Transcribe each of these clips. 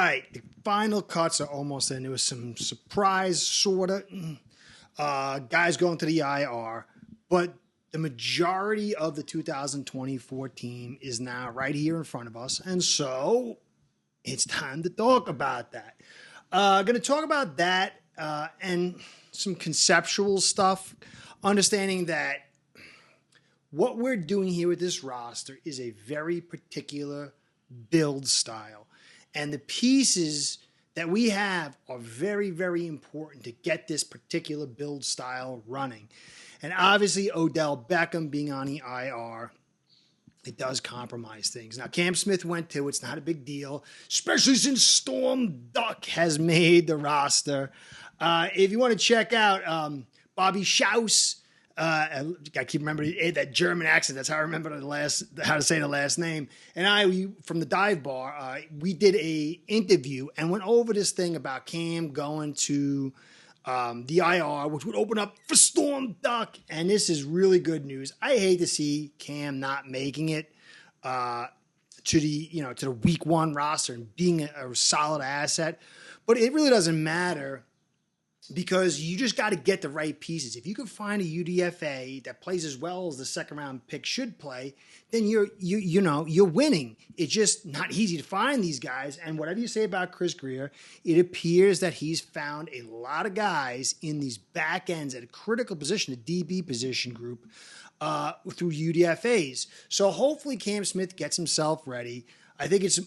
right, the final cuts are almost in. There was some surprise, sort of, guys going to the IR, but the majority of the 2024 team is now right here in front of us, and so it's time to talk about that. Going to talk about that and some conceptual stuff, understanding that what we're doing here with this roster is a very particular build style. And the pieces that we have are very, very important to get this particular build style running. And obviously, Odell Beckham being on the IR, it does compromise things. Now, Cam Smith went too. It's not a big deal, especially since Storm Duck has made the roster. If you want to check out Bobby Schaus, I keep remembering that German accent. That's how I remember how to say the last name. And we from the dive bar, we did a interview and went over this thing about Cam going to the IR, which would open up for Storm Duck. And this is really good news. I hate to see Cam not making it to the week one roster and being a solid asset, but it really doesn't matter. Because you just got to get the right pieces. If you can find a UDFA that plays as well as the second round pick should play, then you're winning. It's just not easy to find these guys. And whatever you say about Chris Grier, it appears that he's found a lot of guys in these back ends at a critical position, a DB position group, through UDFAs. So hopefully Cam Smith gets himself ready. I think it's,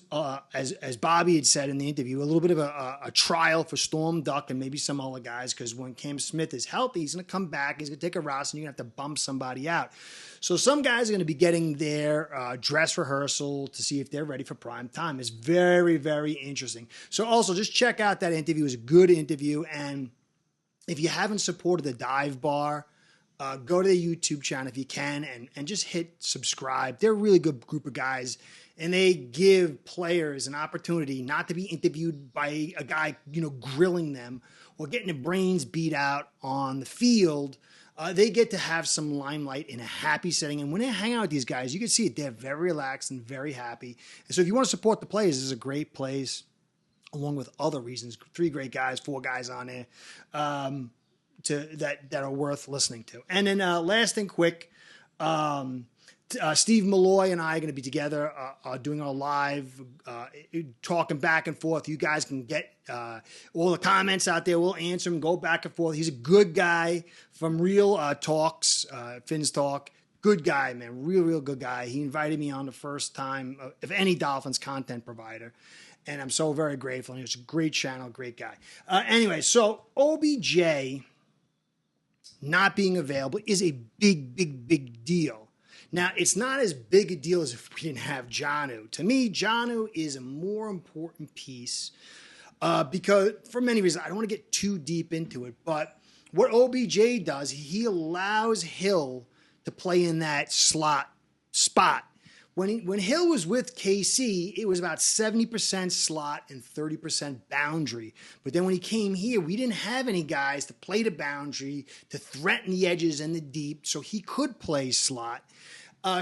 as Bobby had said in the interview, a little bit of a trial for Storm Duck and maybe some other guys, because when Cam Smith is healthy, he's going to come back, he's going to take a roster, and you're going to have to bump somebody out. So some guys are going to be getting their dress rehearsal to see if they're ready for prime time. It's very, very interesting. So also just check out that interview. It was a good interview. And if you haven't supported the Dive Bar, go to the YouTube channel if you can and just hit subscribe. They're a really good group of guys. And they give players an opportunity not to be interviewed by a guy, grilling them or getting their brains beat out on the field. They get to have some limelight in a happy setting. And when they hang out with these guys, you can see it. They're very relaxed and very happy. And so if you want to support the players, this is a great place, along with other reasons. 4 guys on there that are worth listening to. And then last thing quick, Steve Malloy and I are going to be together doing our live, talking back and forth. You guys can get all the comments out there. We'll answer them, go back and forth. He's a good guy from Real Talks, Finn's Talk. Good guy, man. Real good guy. He invited me on the first time of any Dolphins content provider. And I'm so very grateful. And it's a great channel, great guy. Anyway, so OBJ not being available is a big deal. Now, it's not as big a deal as if we didn't have Jonnu. To me, Jonnu is a more important piece because for many reasons. I don't want to get too deep into it, but what OBJ does, he allows Hill to play in that slot spot. When Hill was with KC, it was about 70% slot and 30% boundary. But then when he came here, we didn't have any guys to play the boundary, to threaten the edges and the deep, so he could play slot.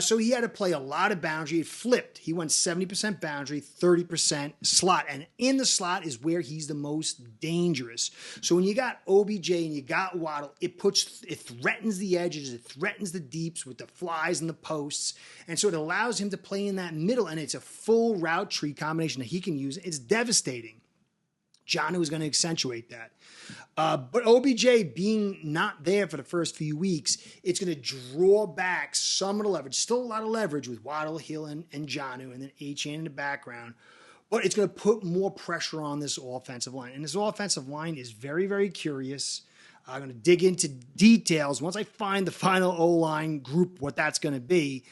So he had to play a lot of boundary. It flipped. He went 70% boundary, 30% slot. And in the slot is where he's the most dangerous. So when you got OBJ and you got Waddle, it threatens the edges. It threatens the deeps with the flies and the posts. And so it allows him to play in that middle. And it's a full route tree combination that he can use. It's devastating. Jonnu is going to accentuate that. But OBJ being not there for the first few weeks, it's going to draw back some of the leverage. Still a lot of leverage with Waddle, Hill, and Jonnu, and then Achane in the background. But it's going to put more pressure on this offensive line. And this offensive line is very, very curious. I'm going to dig into details once I find the final O-line group, what that's going to be.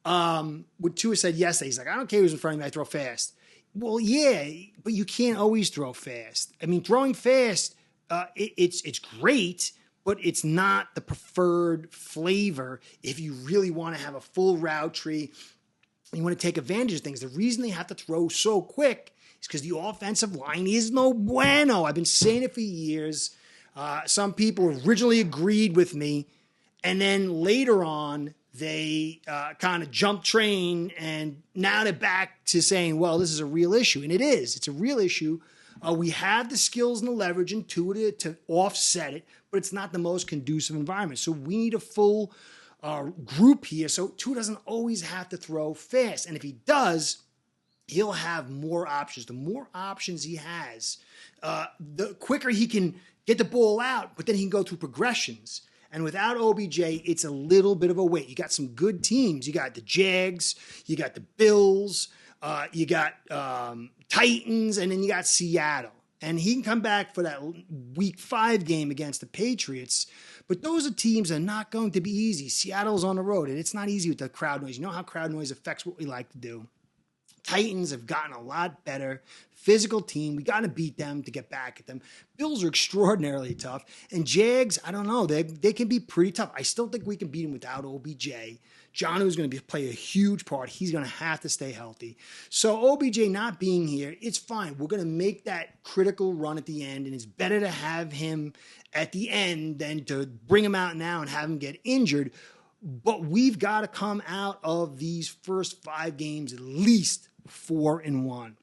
What Tua said yesterday, he's like, I don't care who's in front of me, I throw fast. Well, yeah, but you can't always throw fast. I mean, throwing fast, it's great, but it's not the preferred flavor if you really want to have a full route tree. You want to take advantage of things. The reason they have to throw so quick is because the offensive line is no bueno. I've been saying it for years. Some people originally agreed with me, and then later on, they kind of jumped train, and now they're back to saying, well, this is a real issue. And it is. It's a real issue. We have the skills and the leverage and to offset it, but it's not the most conducive environment. So we need a full group here. So Tua doesn't always have to throw fast. And if he does, he'll have more options. The more options he has, the quicker he can get the ball out, but then he can go through progressions. And without OBJ, it's a little bit of a wait. You got some good teams. You got the Jags, you got the Bills, you got Titans, and then you got Seattle. And he can come back for that Week 5 game against the Patriots. But those are teams that are not going to be easy. Seattle's on the road, and it's not easy with the crowd noise. You know how crowd noise affects what we like to do. Titans have gotten a lot better. Physical team. We got to beat them to get back at them. Bills are extraordinarily tough. And Jags, I don't know. They can be pretty tough. I still think we can beat them without OBJ. Jonnu's going to play a huge part. He's going to have to stay healthy. So OBJ not being here, it's fine. We're going to make that critical run at the end, and it's better to have him at the end than to bring him out now and have him get injured. But we've got to come out of these first 5 games at least 4-1.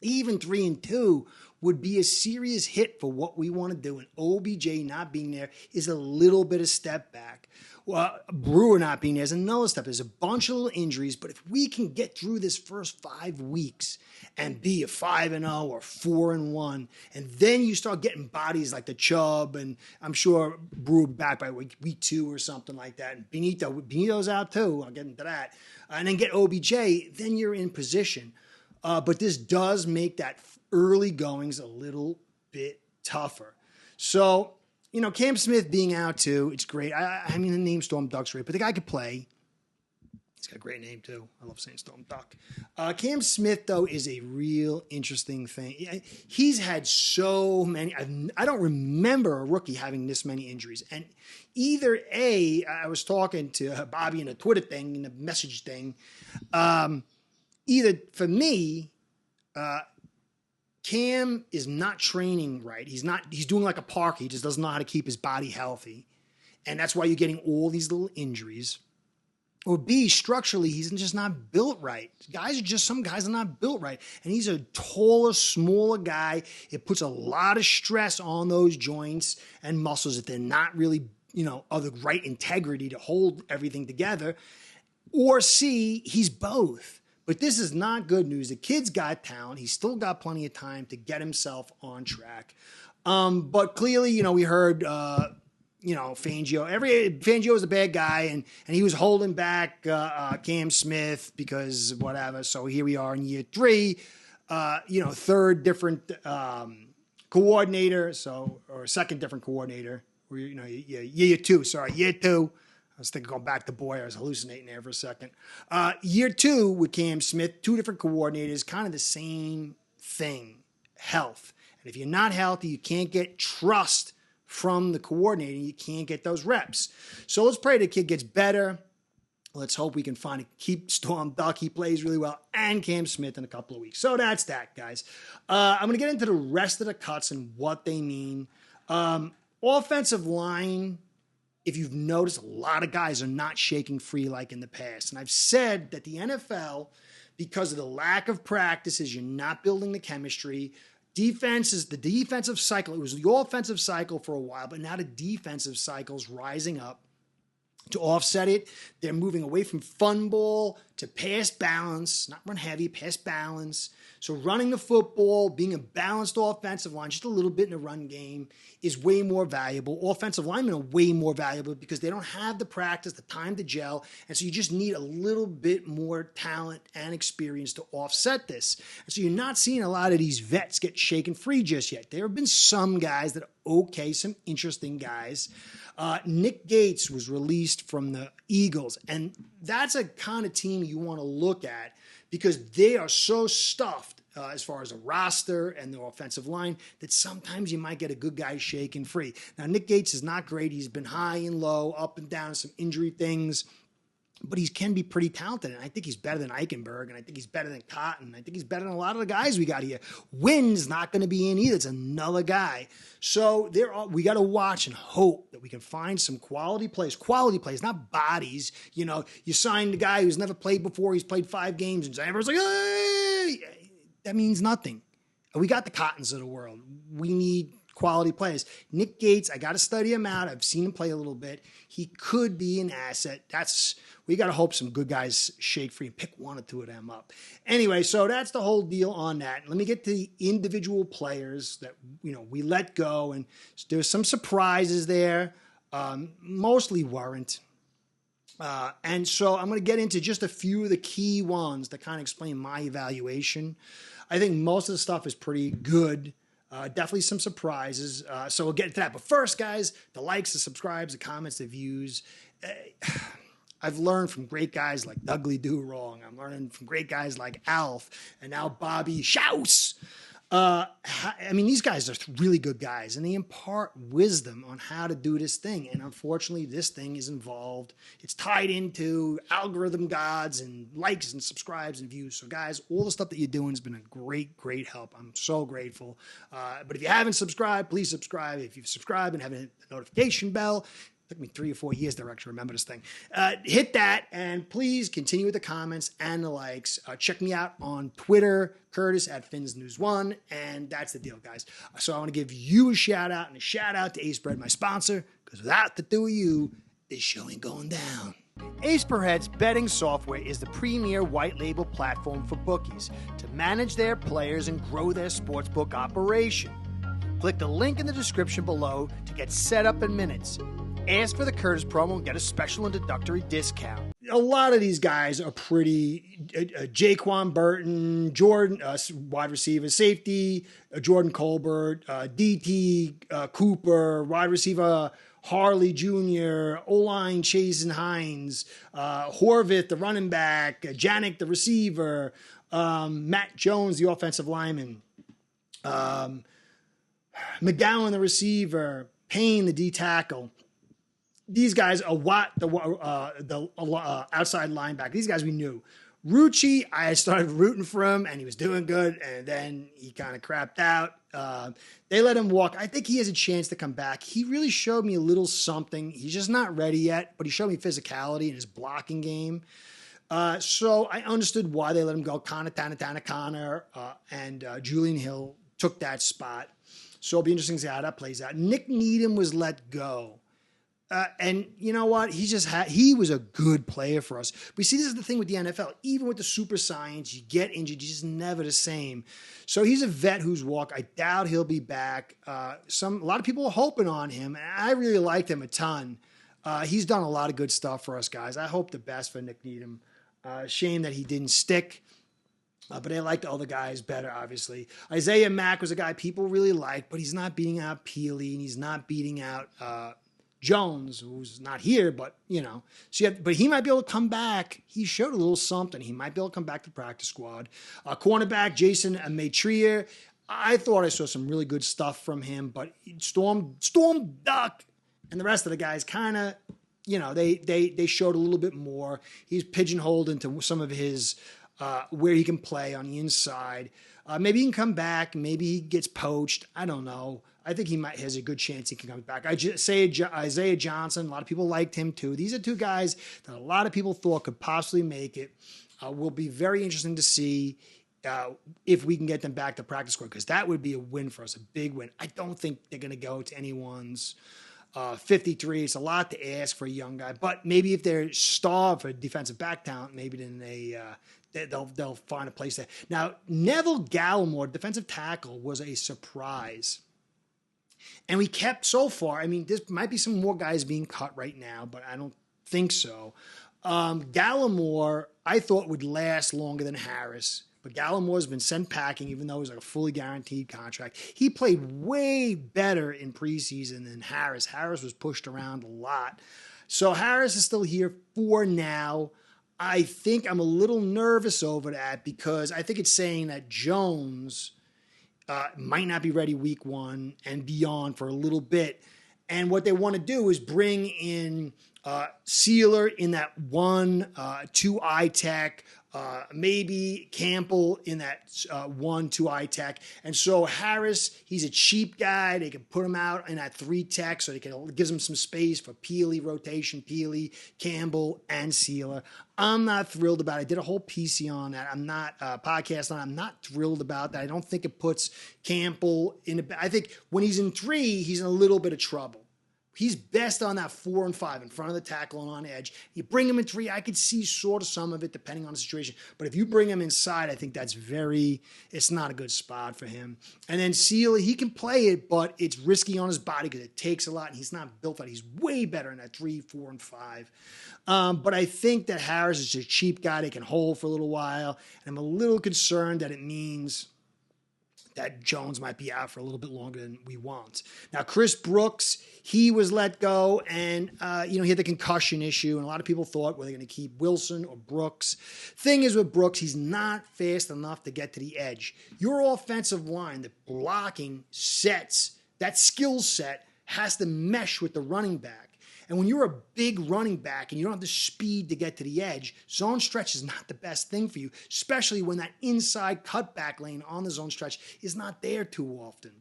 Even 3-2 would be a serious hit for what we want to do. And OBJ not being there is a little bit of step back. Well, Brewer not being there is another step. There's a bunch of little injuries, but if we can get through this first 5 weeks and be a 5-0 or 4-1, and then you start getting bodies like the Chubb, and I'm sure Brewer back by week 2 or something like that, and Benito's out too. I'll get into that, and then get OBJ. Then you're in position. But this does make that early goings a little bit tougher. So, Cam Smith being out too, it's great. I mean, the name Storm Duck's great, but the guy could play. He's got a great name too. I love saying Storm Duck. Cam Smith, though, is a real interesting thing. He's had so many. I don't remember a rookie having this many injuries. And either I was talking to Bobby in a Twitter thing, in the message thing, either for me, Cam is not training right. He's doing like a Parker. He just doesn't know how to keep his body healthy. And that's why you're getting all these little injuries. Or B, structurally, he's just not built right. Some guys are not built right. And he's a taller, smaller guy. It puts a lot of stress on those joints and muscles if they're not really, of the right integrity to hold everything together. Or C, he's both. But this is not good news. The kid's got talent. He's still got plenty of time to get himself on track. But clearly, we heard, Fangio. Fangio was a bad guy, and he was holding back Cam Smith because whatever. So here we are in year 3, third different coordinator, or second different coordinator. Year 2. Year 2. I was thinking going back to Boy. I was hallucinating there for a second. Year 2 with Cam Smith, 2 different coordinators, kind of the same thing, health. And if you're not healthy, you can't get trust from the coordinator. You can't get those reps. So let's pray the kid gets better. Let's hope we can keep Storm Duck. He plays really well, and Cam Smith in a couple of weeks. So that's that, guys. I'm going to get into the rest of the cuts and what they mean. Offensive line. If you've noticed, a lot of guys are not shaking free like in the past. And I've said that the NFL, because of the lack of practices, you're not building the chemistry. Defense is the defensive cycle. It was the offensive cycle for a while, but now the defensive cycle's rising up. To offset it, they're moving away from fun ball to pass balance, not run heavy, pass balance. So running the football, being a balanced offensive line, just a little bit in the run game, is way more valuable. Offensive linemen are way more valuable because they don't have the practice, the time to gel, and so you just need a little bit more talent and experience to offset this. And so you're not seeing a lot of these vets get shaken free just yet. There have been some guys that are okay, some interesting guys. Nick Gates was released from the Eagles, and that's a kind of team you want to look at because they are so stuffed as far as a roster and their offensive line that sometimes you might get a good guy shaken free. Now, Nick Gates is not great. He's been high and low, up and down, some injury things. but he can be pretty talented. And I think he's better than Eichenberg, and I think he's better than Cotton. I think he's better than a lot of the guys we got here. Wynn's not going to be in either. It's another guy. So we got to watch and hope that we can find some quality plays, not bodies. You know, you signed a guy who's never played before. He's played 5 games, and everyone's like, hey! That means nothing. We got the Cottons of the world. We need quality players. Nick Gates, I got to study him out. I've seen him play a little bit. He could be an asset. We got to hope some good guys shake free and pick 1 or 2 of them up. Anyway, so that's the whole deal on that. Let me get to the individual players that, you know, we let go, and there's some surprises there, mostly weren't. And so I'm going to get into just a few of the key ones that kind of explain my evaluation. I think most of the stuff is pretty good. Definitely some surprises. So we'll get into that. But first, guys, the likes, the subscribes, the comments, the views. I've learned from great guys like Dougly Do Wrong. I'm learning from great guys like Alf and now Bobby Schaus. I mean, these guys are really good guys, and they impart wisdom on how to do this thing. And unfortunately, this thing is involved. It's tied into algorithm gods and likes and subscribes and views. So, guys, all the stuff that you're doing has been a great, great help. I'm so grateful. But if you haven't subscribed, please subscribe. If you've subscribed and haven't hit the notification bell, took me 3 or 4 years to actually remember this thing. Hit that, and please continue with the comments and the likes. Check me out on Twitter, Curtis at FinnsNews1, and that's the deal, guys. So I want to give you a shout out, and a shout out to Ace Bread, my sponsor, because without the 2 of you, this show ain't going down. Ace Bread's betting software is the premier white label platform for bookies to manage their players and grow their sportsbook operation. Click the link in the description below to get set up in minutes. Ask for the Curtis promo and get a special introductory discount. A lot of these guys are pretty. Jaquan Burton, Jordan, wide receiver, safety, Jordan Colbert, DT Cooper, wide receiver Harley Jr., O-line Chase and Hines, Horvath, the running back, Janik, the receiver, Matt Jones, the offensive lineman, McGowan, the receiver, Payne, the D tackle. These guys are the outside linebacker. These guys we knew. Rucci, I started rooting for him, and he was doing good, and then he kind of crapped out. They let him walk. I think he has a chance to come back. He really showed me a little something. He's just not ready yet, but he showed me physicality in his blocking game. So I understood why they let him go. Connor, and Julian Hill took that spot. So it'll be interesting to see how that plays out. Nick Needham was let go. And you know what? He was a good player for us. We see this is the thing with the NFL. Even with the super science, you get injured, you're just never the same. So he's a vet who's walked. I doubt he'll be back. A lot of people are hoping on him, and I really liked him a ton. He's done a lot of good stuff for us, guys. I hope the best for Nick Needham. Shame that he didn't stick. But I like the other guys better, obviously. Isaiah Mack was a guy people really liked, but he's not beating out Peely, and he's not beating out Jones, who's not here, but, you know. But he might be able to come back. He showed a little something. He might be able to come back to the practice squad. Cornerback Jason Maitrier. I thought I saw some really good stuff from him, but Storm Duck and the rest of the guys kind of, you know, they showed a little bit more. He's pigeonholed into some of his where he can play on the inside. Maybe he can come back. Maybe he gets poached. I don't know. I think has a good chance he can come back. I just say Isaiah Johnson. A lot of people liked him too. These are 2 guys that a lot of people thought could possibly make it. Will be very interesting to see if we can get them back to practice squad, because that would be a win for us, a big win. I don't think they're going to go to anyone's 53. It's a lot to ask for a young guy, but maybe if they're starved for defensive back talent, maybe then they'll find a place there. Now, Neville Gallimore, defensive tackle, was a surprise. And we kept so far, I mean, there might be some more guys being cut right now, but I don't think so. Gallimore, I thought would last longer than Harris, but Gallimore's been sent packing, even though it was like a fully guaranteed contract. He played way better in preseason than Harris. Harris was pushed around a lot. So Harris is still here for now. I think I'm a little nervous over that because I think it's saying that Jones might not be ready week 1 and beyond for a little bit. And what they want to do is bring in Sealer in that 1-2 eye tech, maybe Campbell in that 1-2 eye tech. And so Harris, he's a cheap guy. They can put him out in that 3 tech, so gives him some space for Peely rotation, Peely, Campbell, and Sealer. I'm not thrilled about it. I did a whole PC on that. I'm not podcast on it. I'm not thrilled about that. I don't think it puts Campbell in I think when he's in 3, he's in a little bit of trouble. He's best on that 4 and 5 in front of the tackle and on edge. You bring him in 3, I could see sort of some of it depending on the situation. But if you bring him inside, I think it's not a good spot for him. And then Seal, he can play it, but it's risky on his body because it takes a lot and he's not built for it. He's way better in that 3, 4, and 5. But I think that Harris is a cheap guy they can hold for a little while. And I'm a little concerned that it means that Jones might be out for a little bit longer than we want. Now, Chris Brooks, he was let go, and he had the concussion issue, and a lot of people thought, were they going to keep Wilson or Brooks? Thing is with Brooks, he's not fast enough to get to the edge. Your offensive line, the blocking sets, that skill set has to mesh with the running back. And when you're a big running back and you don't have the speed to get to the edge, zone stretch is not the best thing for you, especially when that inside cutback lane on the zone stretch is not there too often.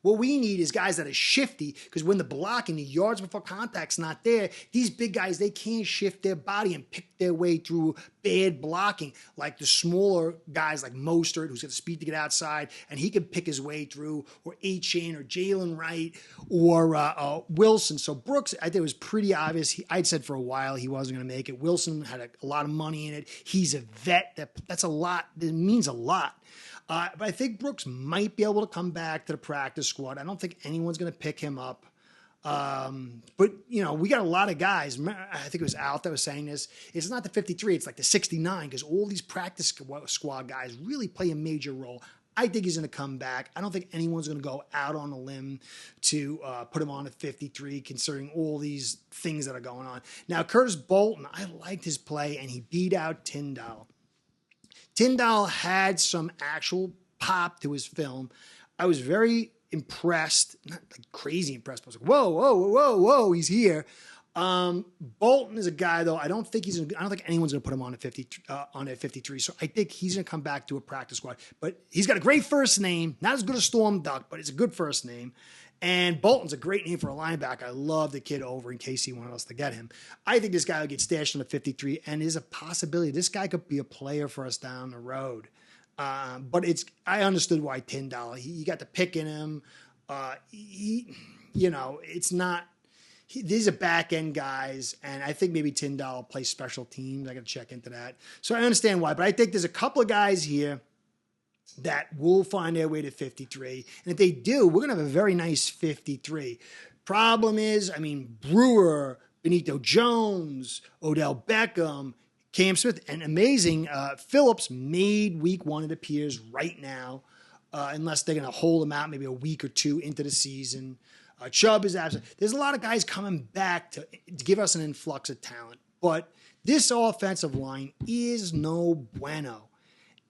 What we need is guys that are shifty, because when the blocking, the yards before contact's not there, these big guys, they can't shift their body and pick their way through bad blocking like the smaller guys like Mostert, who's got the speed to get outside, and he can pick his way through, or A-Chain, or Jalen Wright, or Wilson. So Brooks, I think it was pretty obvious. I'd said for a while he wasn't going to make it. Wilson had a lot of money in it. He's a vet. That's a lot. It means a lot. But I think Brooks might be able to come back to the practice squad. I don't think anyone's going to pick him up. But, we got a lot of guys. I think it was Al that was saying this. It's not the 53. It's like the 69, because all these practice squad guys really play a major role. I think he's going to come back. I don't think anyone's going to go out on a limb to put him on at 53, considering all these things that are going on. Now, Curtis Bolton, I liked his play, and he beat out Tyndall. Tyndall had some actual pop to his film. I was very impressed, not like crazy impressed, but I was like, whoa, he's here. Bolton is a guy, though. I don't think anyone's going to put him on at 53. So I think he's going to come back to a practice squad. But he's got a great first name, not as good as Storm Duck, but it's a good first name. And Bolton's a great name for a linebacker. I love the kid over in case he wanted us to get him. I think this guy will get stashed on the 53, and there's a possibility this guy could be a player for us down the road. But I understood why Tyndall. He got the pick in him. It's not. These are back end guys, and I think maybe Tyndall plays special teams. I got to check into that. So I understand why, but I think there's a couple of guys here that will find their way to 53. And if they do, we're going to have a very nice 53. Problem is, Brewer, Benito Jones, Odell Beckham, Cam Smith, and amazing, Phillips made week 1, it appears, right now, unless they're going to hold him out maybe a week or 2 into the season. Chubb is absent. There's a lot of guys coming back to give us an influx of talent. But this offensive line is no bueno.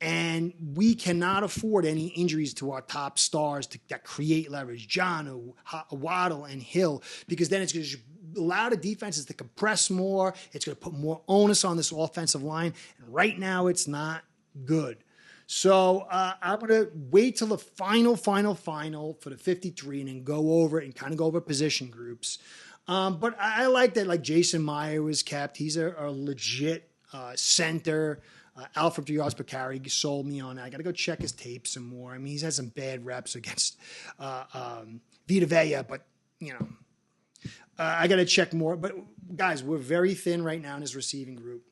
And we cannot afford any injuries to our top stars that create leverage, John, Waddle, and Hill, because then it's going to allow the defenses to compress more. It's going to put more onus on this offensive line. And right now, it's not good. So I'm going to wait till the final for the 53 and then go over it and kind of go over position groups. But I like that, like Jason Meyer was kept. He's a legit center. Alfred 3 yards per carry sold me on that. I got to go check his tape some more. He's had some bad reps against Vita Vea, but, I got to check more. But, guys, we're very thin right now in his receiving group.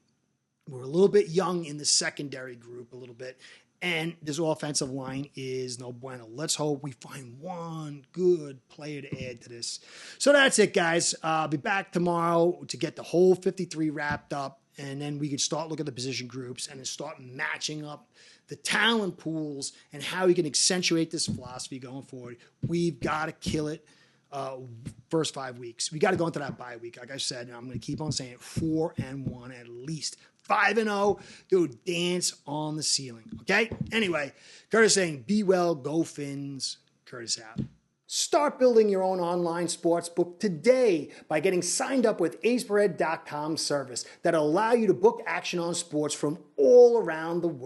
We're a little bit young in the secondary group a little bit. And this offensive line is no bueno. Let's hope we find one good player to add to this. So that's it, guys. I'll be back tomorrow to get the whole 53 wrapped up. And then we can start looking at the position groups and then start matching up the talent pools and how we can accentuate this philosophy going forward. We've got to kill it first 5 weeks. We got to go into that bye week. Like I said, and I'm going to keep on saying it, 4-1 at least. 5-0, dude, dance on the ceiling. Okay? Anyway, Curtis saying, be well, go Fins. Curtis out. Start building your own online sportsbook today by getting signed up with acebread.com service that'll allow you to book action on sports from all around the world.